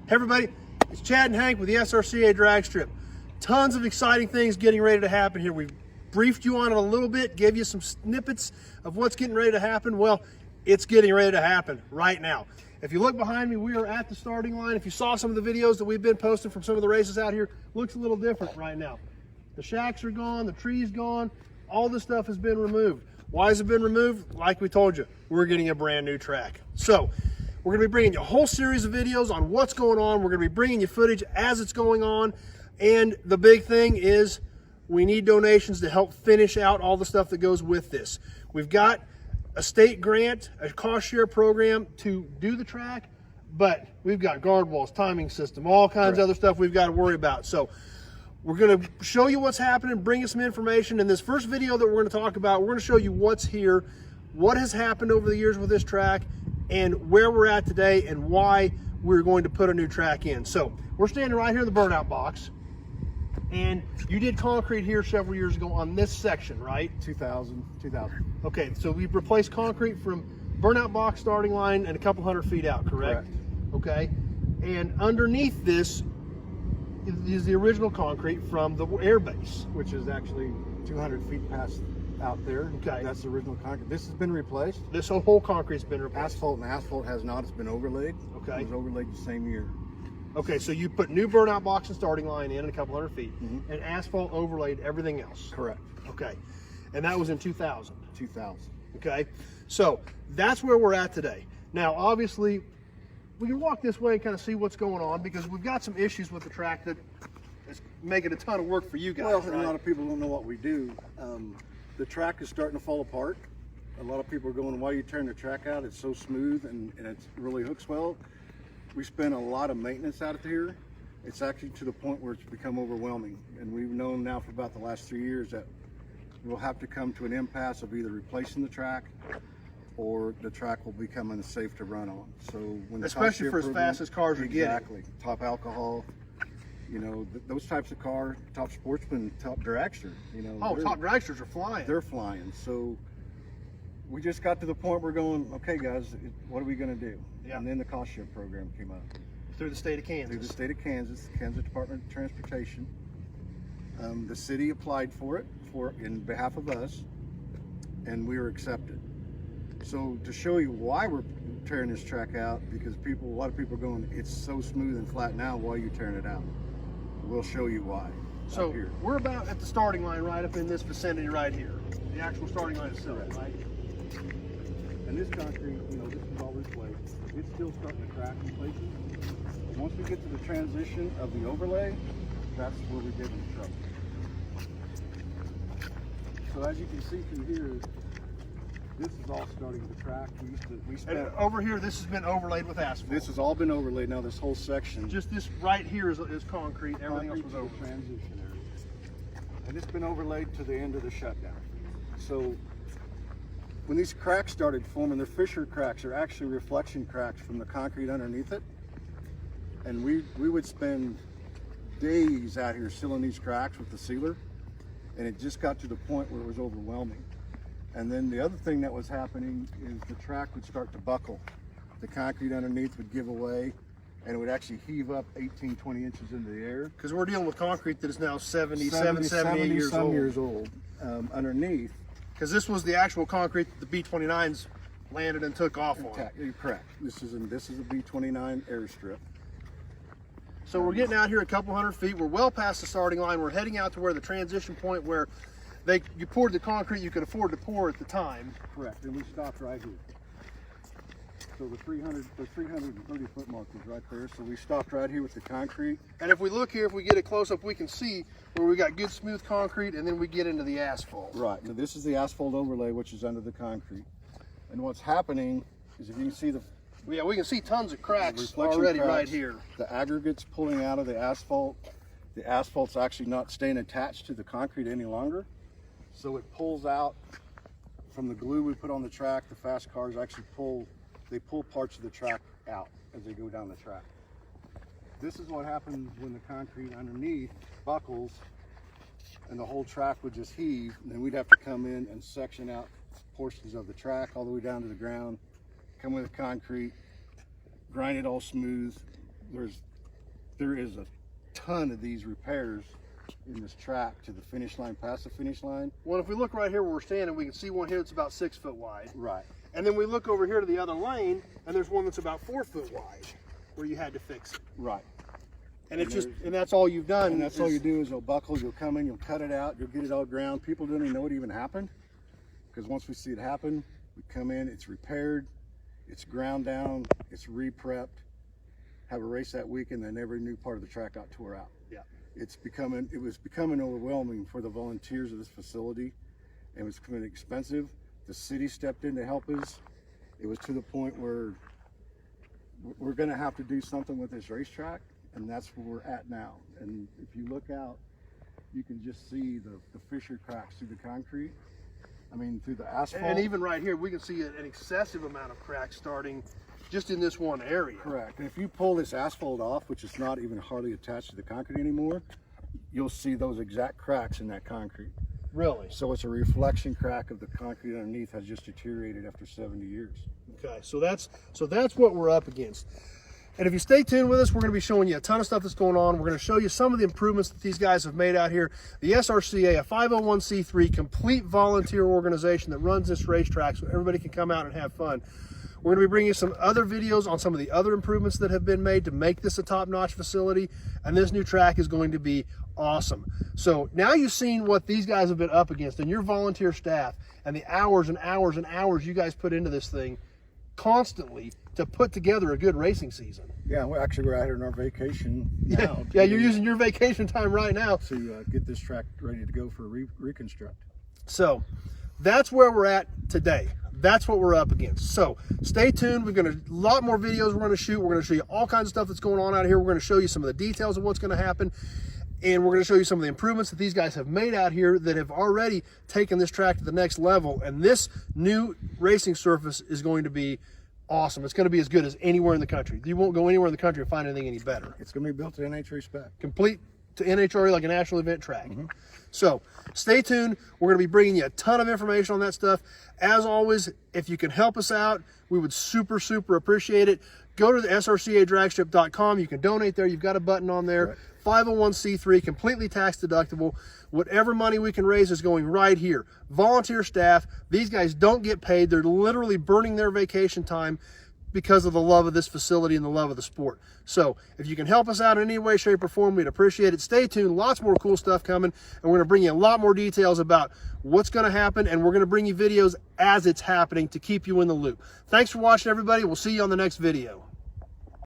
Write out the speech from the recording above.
Hey everybody, it's Chad and Hank with the SRCA Dragstrip. Tons of exciting things getting ready to happen here. We've briefed you on it a little bit, gave you some snippets of what's getting ready to happen. Well, it's getting ready to happen right now. If you look behind me, we are at the starting line. If you saw some of the videos that we've been posting from some of the races out here, looks a little different right now. The shacks are gone, the tree's gone, all this stuff has been removed. Why has it been removed? Like we told you, we're getting a brand new track. So we're going to be bringing you a whole series of videos on what's going on. We're going to be bringing you footage as it's going on. And the big thing is we need donations to help finish out all the stuff that goes with this. We've got a state grant, a cost share program to do the track, but we've got guard walls, timing system, all kinds of other stuff we've got to worry about. So we're going to show you what's happening, bring you some information. In this first video that we're going to talk about, we're going to show you what's here, what has happened over the years with this track, and where we're at today and why we're going to put a new track in. So we're standing right here in the burnout box. And you did concrete here several years ago on this section, right? 2000. Okay, so we've replaced concrete from burnout box starting line and a couple hundred feet out, correct? Okay, and underneath this is the original concrete from the air base. Which is actually 200 feet past out there. Okay. That's the original concrete. This has been replaced. This whole concrete's been replaced. Asphalt has not. It's been overlaid. Okay. It was overlaid the same year. Okay, so you put new burnout box and starting line in a couple hundred feet, and asphalt overlaid everything else. Correct. Okay, and that was in 2000. 2000. Okay, so that's where we're at today. Now, obviously, we can walk this way and kind of see what's going on because we've got some issues with the track that is making a ton of work for you guys. Well, right? a lot of people don't know what we do. The track is starting to fall apart. A lot of people are going, why you turn the track out? It's so smooth and it really hooks well. We spend a lot of maintenance out here. It's actually to the point where it's become overwhelming. And we've known now for about the last 3 years that we'll have to come to an impasse of either replacing the track or the track will become unsafe to run on. So when the especially for as fast as cars are getting. Exactly. Top alcohol, you know, those types of car, top sportsman, top dragster, you know. Oh, top dragsters are flying. They're flying. So we just got to the point where we're going, okay guys, what are we going to do? Yeah. And then the cost share program came up. Through the state of Kansas. Through the state of Kansas, Kansas Department of Transportation. The city applied for it in behalf of us, and we were accepted. So to show you why we're tearing this track out, because a lot of people are going, it's so smooth and flat now, why are you tearing it out? We'll show you why. So we're about at the starting line right up in this vicinity right here. The actual starting line itself, right? And this concrete, you know, this is all this way. It's still starting to crack in places. But once we get to the transition of the overlay, that's where we get in trouble. So as you can see through here, this is all starting to crack. And over here, this has been overlaid with asphalt. This has all been overlaid now, this whole section. Just this right here is concrete. Everything else was over. Transition area. And it's been overlaid to the end of the shutdown. So when these cracks started forming, they're fissure cracks, are actually reflection cracks from the concrete underneath it. And we would spend days out here sealing these cracks with the sealer, and it just got to the point where it was overwhelming. And then the other thing that was happening is the track would start to buckle. The concrete underneath would give away, and it would actually heave up 18, 20 inches into the air. Because we're dealing with concrete that is now 78 years old. Underneath. Because this was the actual concrete that the B-29s landed and took off on. You're correct. This is a B-29 airstrip. So we're getting out here a couple hundred feet. We're well past the starting line. We're heading out to where the transition point where you poured the concrete you could afford to pour at the time. Correct. And we stopped right here. So the 330 foot mark is right there. So we stopped right here with the concrete. And if we look here, if we get it close up, we can see where we got good smooth concrete, and then we get into the asphalt. Right. Now this is the asphalt overlay, which is under the concrete. And what's happening is, if you can see we can see tons of cracks already right here. The aggregate's pulling out of the asphalt. The asphalt's actually not staying attached to the concrete any longer. So it pulls out from the glue we put on the track. The fast cars actually pull parts of the track out as they go down the track. This is what happens when the concrete underneath buckles and the whole track would just heave, and then we'd have to come in and section out portions of the track all the way down to the ground, come with the concrete, grind it all smooth. There's there is a ton of these repairs in this track to the finish line, past the finish line. Well, if we look right here where we're standing, we can see one here that's about 6 foot wide. Right. And then we look over here to the other lane, and there's one that's about 4 foot wide, where you had to fix it. Right. And it's just, and that's all you've done. And that's all you do is you'll buckle, you'll come in, you'll cut it out, you'll get it all ground. People don't even know it even happened, because once we see it happen, we come in, it's repaired, it's ground down, it's re-prepped, have a race that week, and then every new part of the track got tore out. Yeah. It was becoming overwhelming for the volunteers of this facility, and it was becoming expensive. The city stepped in to help us. It was to the point where we're going to have to do something with this racetrack, and that's where we're at now. And if you look out, you can just see the fissure cracks through the concrete. I mean, through the asphalt. And even right here, we can see an excessive amount of cracks starting just in this one area. Correct. And if you pull this asphalt off, which is not even hardly attached to the concrete anymore, you'll see those exact cracks in that concrete. Really? So it's a reflection crack of the concrete underneath has just deteriorated after 70 years. Okay, so that's what we're up against. And if you stay tuned with us, we're going to be showing you a ton of stuff that's going on. We're going to show you some of the improvements that these guys have made out here. The SRCA, a 501c3 complete volunteer organization that runs this racetrack so everybody can come out and have fun. We're going to be bringing you some other videos on some of the other improvements that have been made to make this a top-notch facility, and this new track is going to be awesome. So now you've seen what these guys have been up against and your volunteer staff and the hours and hours and hours you guys put into this thing constantly to put together a good racing season. Yeah, we're out here on our vacation now. Yeah, you're using your vacation time right now to get this track ready to go for reconstruct. So that's where we're at today. That's what we're up against. So stay tuned. We're going to a lot more videos we're going to shoot. We're going to show you all kinds of stuff that's going on out here. We're going to show you some of the details of what's going to happen. And we're going to show you some of the improvements that these guys have made out here that have already taken this track to the next level. And this new racing surface is going to be awesome. It's going to be as good as anywhere in the country. You won't go anywhere in the country and find anything any better. It's going to be built to NHRA spec. Complete to NHRA, like a national event track. So stay tuned. We're going to be bringing you a ton of information on that stuff. As always, if you can help us out, we would super, super appreciate it. Go to the SRCADragstrip.com. You can donate there. You've got a button on there. Right. 501c3, completely tax deductible. Whatever money we can raise is going right here. Volunteer staff, these guys don't get paid. They're literally burning their vacation time because of the love of this facility and the love of the sport. So if you can help us out in any way, shape, or form, we'd appreciate it. Stay tuned. Lots more cool stuff coming, and we're going to bring you a lot more details about what's going to happen, and we're going to bring you videos as it's happening to keep you in the loop. Thanks for watching, everybody. We'll see you on the next video.